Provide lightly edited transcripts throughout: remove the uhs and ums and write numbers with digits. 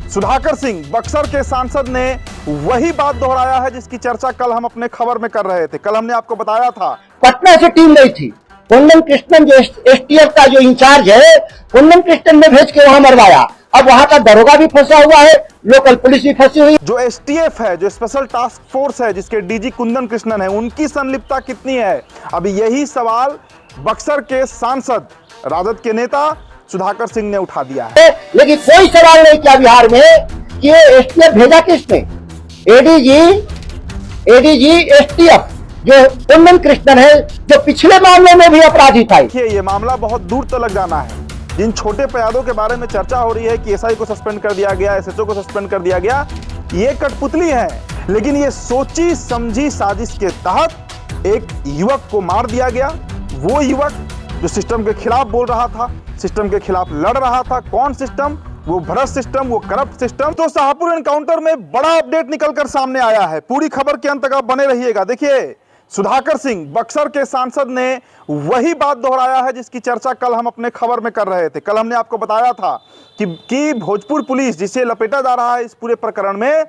सुधाकर सिंह बक्सर के सांसद ने वही बात दोहराया है जिसकी चर्चा कल हम अपने खबर में कर रहे थे। कल हमने आपको बताया था पटना से टीम गई थी, कुंदन कृष्णन जो एसटीएफ का जो इंचार्ज है, कुंदन कृष्णन ने भेज के वहां मरवाया। अब वहां का दरोगा भी फंसा हुआ है, लोकल पुलिस भी फंसी हुई। जो एसटीएफ है, जो स्पेशल टास्क फोर्स है, जिसके डीजी कुंदन कृष्णन है, उनकी संलिप्तता कितनी है? अब यही सवाल बक्सर के सांसद राजद के नेता सुधाकर सिंह ने उठा दिया है। लेकिन कोई सवाल नहीं किया बिहार में कि ये एसटीएफ भेजा किसने। एडीजी एसटीएफ जो कुंदन कृष्णन है, जो पिछले मामले में भी अपराधी था। देखिए, ये मामला बहुत दूर तक जाना है। जिन छोटे प्यादों के बारे में चर्चा हो रही है कि एसआई को सस्पेंड कर दिया गया, एसएचओ को सस्पेंड कर दिया गया, ये कठपुतली है। लेकिन ये सोची समझी साजिश के तहत एक युवक को मार दिया गया। वो युवक जो सिस्टम के खिलाफ बोल रहा था, सिस्टम के खिलाफ लड़ रहा था। कौन सिस्टम? वो भ्रष्ट सिस्टम, वो करप्ट सिस्टम। तो शाहपुर एनकाउंटर में बड़ा अपडेट निकलकर सामने आया है। पूरी खबर के अंत तक आप बने रहिएगा। देखिए, सुधाकर सिंह बक्सर के सांसद ने वही बात दोहराया है जिसकी चर्चा कल हम अपने खबर में कर रहे थे। कल हमने आपको बताया था कि भोजपुर पुलिस जिसे लपेटा जा रहा है इस पूरे प्रकरण में,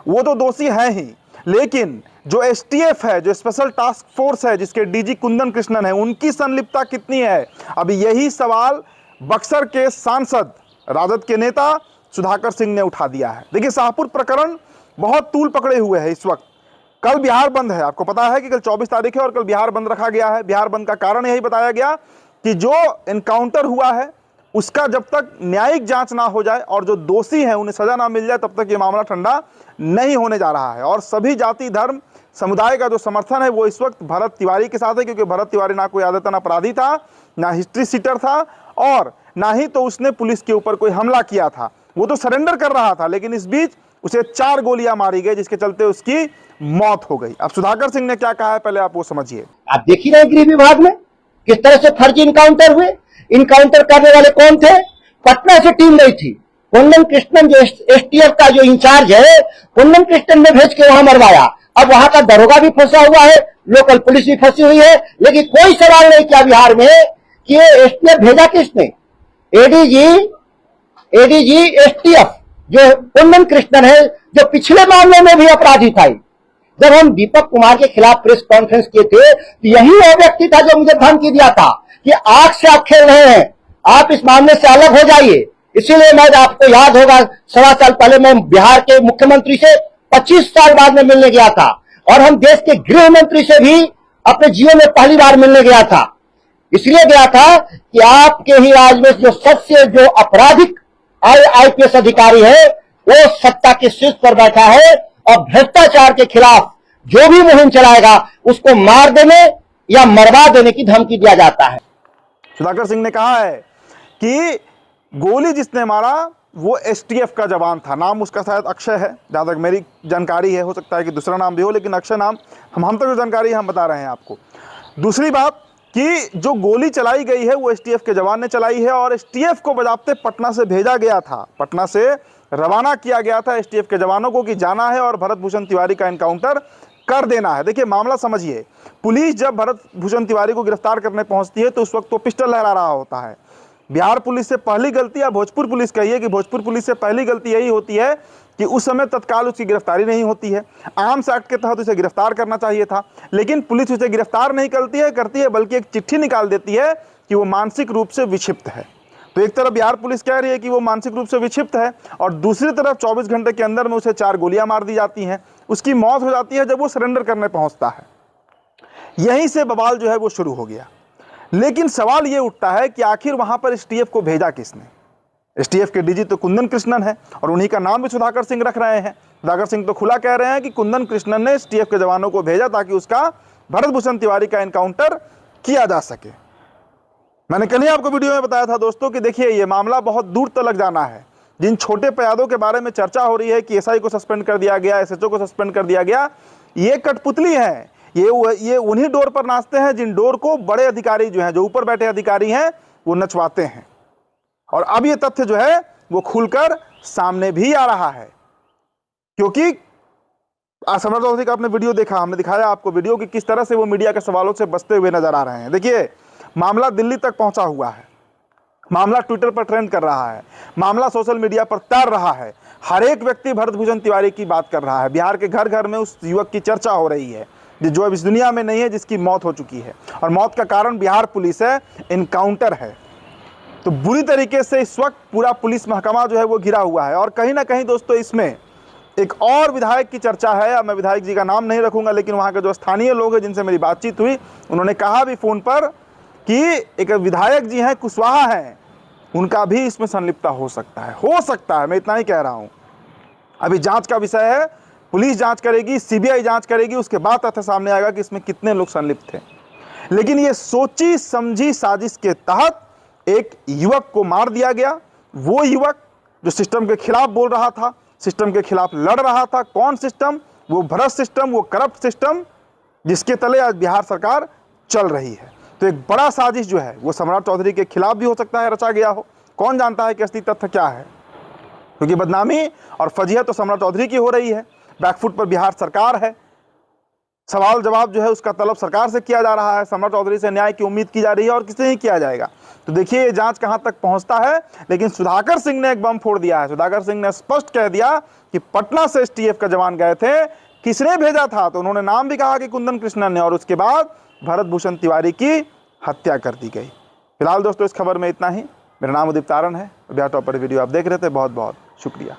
वो तो दोषी है ही, लेकिन जो एसटीएफ है, जो स्पेशल टास्क फोर्स है, जिसके डीजी कुंदन कृष्णन है, उनकी संलिप्तता कितनी है? अब यही सवाल बक्सर के सांसद राजद के नेता सुधाकर सिंह ने उठा दिया है। देखिए, शाहपुर प्रकरण बहुत तूल पकड़े हुए है इस वक्त। कल बिहार बंद है, आपको पता है कि कल 24 तारीख है और कल बिहार बंद रखा गया है। बिहार बंद का कारण यही बताया गया कि जो एनकाउंटर हुआ है उसका जब तक न्यायिक जांच ना हो जाए और जो दोषी हैं उन्हें सजा ना मिल जाए, तब तक ये मामला ठंडा नहीं होने जा रहा है। और सभी जाति धर्म समुदाय का जो समर्थन है वो इस वक्त भरत तिवारी के साथ है, क्योंकि भरत तिवारी ना कोई आदतन अपराधी था, ना हिस्ट्री सीटर था, और ना ही तो उसने पुलिस के ऊपर कोई हमला किया था। वो तो सरेंडर कर रहा था, लेकिन इस बीच उसे 4 गोलियां मारी गई, जिसके चलते उसकी मौत हो गई। अब सुधाकर सिंह ने क्या कहा है, पहले आप वो समझिए। आप देख ही रहे गृह विभाग में किस तरह से फर्जी इनकाउंटर हुए। इनकाउंटर करने वाले कौन थे? पटना से टीम गई थी, कुंदन कृष्णन जो एसटीएफ का जो इंचार्ज है, कुंदन कृष्णन ने भेज के वहां मरवाया। अब वहां का दरोगा भी फंसा हुआ है, लोकल पुलिस भी फंसी हुई है। लेकिन कोई सवाल नहीं किया बिहार में कि ये एसटीएफ भेजा किसने। एडीजी एसटीएफ जो कुंदन कृष्णन है, जो पिछले मामले में भी अपराधी था। जब हम दीपक कुमार के खिलाफ प्रेस कॉन्फ्रेंस किए थे, तो यही वो व्यक्ति था जो मुझे धमकी दिया था कि आग से आप खेल रहे हैं, आप इस मामले से अलग हो जाइए। इसीलिए मैं, आपको याद होगा, 1.25 साल पहले मैं बिहार के मुख्यमंत्री से 25 साल बाद में मिलने गया था, और हम देश के गृह मंत्री से भी अपने जीवन में पहली बार मिलने गया था। इसलिए गया था कि आपके ही राज में जो सबसे जो आपराधिक आईपीएस अधिकारी है, वो सत्ता के शीर्ष पर बैठा है, और भ्रष्टाचार के खिलाफ जो भी मुहिम चलाएगा उसको मार देने या मरवा देने की धमकी दिया जाता है। सुधाकर सिंह ने कहा है कि गोली जिसने मारा वो एसटीएफ का जवान था। नाम उसका शायद अक्षय है, जहां तक मेरी जानकारी है। हो सकता है कि दूसरा नाम भी हो, लेकिन अक्षय नाम हम तक जो जानकारी है हम बता रहे हैं आपको। दूसरी बात कि जो गोली चलाई गई है वो एसटीएफ के जवान ने चलाई है, और एसटीएफ को बजाते पटना से भेजा गया था, पटना से रवाना किया गया था एसटीएफ के जवानों को कि जाना है और भरत भूषण तिवारी का एनकाउंटर कर देना है। देखिए, मामला समझिए। पुलिस जब भरत भूषण तिवारी को गिरफ्तार करने पहुंचती है तो उस वक्त तो पिस्टल लहरा रहा होता है। बिहार पुलिस से पहली गलती, या भोजपुर पुलिस कहिए कि भोजपुर पुलिस से पहली गलती यही होती है कि उस समय तत्काल उसकी गिरफ्तारी नहीं होती है। आर्म्स एक्ट के तहत उसे गिरफ्तार करना चाहिए था, लेकिन पुलिस उसे गिरफ्तार नहीं करती है, बल्कि एक चिट्ठी निकाल देती है कि वो मानसिक रूप से विक्षिप्त है। तो एक तरफ बिहार पुलिस कह रही है कि वो मानसिक रूप से विक्षिप्त है, और दूसरी तरफ 24 घंटे के अंदर में उसे 4 गोलियां मार दी जाती हैं। उसकी मौत हो जाती है जब वो सरेंडर करने पहुंचता है। यहीं से बवाल जो है वो शुरू हो गया। लेकिन सवाल ये उठता है कि आखिर वहां पर एसटीएफ को भेजा किसने? एसटीएफ के डीजी तो कुंदन कृष्णन है, और उन्हीं का नाम भी सुधाकर सिंह रख रहे हैं। सुधाकर सिंह तो खुला कह रहे हैं कि कुंदन कृष्णन ने एसटीएफ के जवानों को भेजा ताकि उसका भरत भूषण तिवारी का एनकाउंटर किया जा सके। मैंने कल ही आपको वीडियो में बताया था दोस्तों कि देखिए, ये मामला बहुत दूर तक जाना है। जिन छोटे प्यादों के बारे में चर्चा हो रही है कि एसआई को सस्पेंड कर दिया गया, एसएचओ को सस्पेंड कर दिया गया, ये कठपुतली है। ये उन्हीं डोर पर नाचते हैं जिन डोर को बड़े अधिकारी जो हैं, जो ऊपर बैठे अधिकारी हैं, वो नचवाते हैं। और अब ये तथ्य जो है वो खुलकर सामने भी आ रहा है, क्योंकि समर चौधरी का आपने वीडियो देखा, हमने दिखाया आपको वीडियो कि किस तरह से वो मीडिया के सवालों से बचते हुए नजर आ रहे हैं। देखिए, मामला दिल्ली तक पहुंचा हुआ है, मामला ट्विटर पर ट्रेंड कर रहा है, मामला सोशल मीडिया पर तैर रहा है। हर एक व्यक्ति भरत भूषण तिवारी की बात कर रहा है। बिहार के घर घर में उस युवक की चर्चा हो रही है जो अब इस दुनिया में नहीं है, जिसकी मौत हो चुकी है, और मौत का कारण बिहार पुलिस है, इनकाउंटर है। तो बुरी तरीके से इस वक्त पूरा पुलिस महकमा जो है वो घिरा हुआ है। और कहीं ना कहीं दोस्तों इसमें एक और विधायक की चर्चा है। अब मैं विधायक जी का नाम नहीं रखूंगा, लेकिन वहाँ के जो स्थानीय लोग हैं जिनसे मेरी बातचीत हुई, उन्होंने कहा भी फ़ोन पर कि एक विधायक जी हैं, कुशवाहा हैं, उनका भी इसमें संलिप्तता हो सकता है। मैं इतना ही कह रहा हूँ। अभी जांच का विषय है, पुलिस जांच करेगी, सीबीआई जांच करेगी, उसके बाद तथ्य सामने आएगा कि इसमें कितने लोग संलिप्त थे। लेकिन ये सोची समझी साजिश के तहत एक युवक को मार दिया गया। वो युवक जो सिस्टम के खिलाफ बोल रहा था, सिस्टम के खिलाफ लड़ रहा था। कौन सिस्टम? वो भ्रष्ट सिस्टम, वो करप्ट सिस्टम जिसके तले आज बिहार सरकार चल रही है। तो एक बड़ा साजिश जो है वो सम्राट चौधरी के खिलाफ भी हो सकता है रचा गया हो। कौन जानता है कि असली तथ्य क्या है, क्योंकि बदनामी और फजीहत तो सम्राट चौधरी की हो रही है। बैकफुट पर बिहार सरकार है, सवाल जवाब जो है उसका तलब सरकार से किया जा रहा है। सम्राट चौधरी से न्याय की उम्मीद की जा रही है और किसे ही किया जाएगा। तो देखिए ये जांच कहां तक पहुंचता है। लेकिन सुधाकर सिंह ने एक बम फोड़ दिया है। सुधाकर सिंह ने स्पष्ट कह दिया कि पटना से एसटीएफ का जवान गए थे, किसने भेजा था, तो उन्होंने नाम भी कहा कि कुंदन कृष्णन ने, और उसके बाद भरत भूषण तिवारी की हत्या कर दी गई। फिलहाल दोस्तों इस खबर में इतना ही। मेरा नाम उदित तारण है। बिहार टॉपर वीडियो आप देख रहे थे, बहुत बहुत शुक्रिया।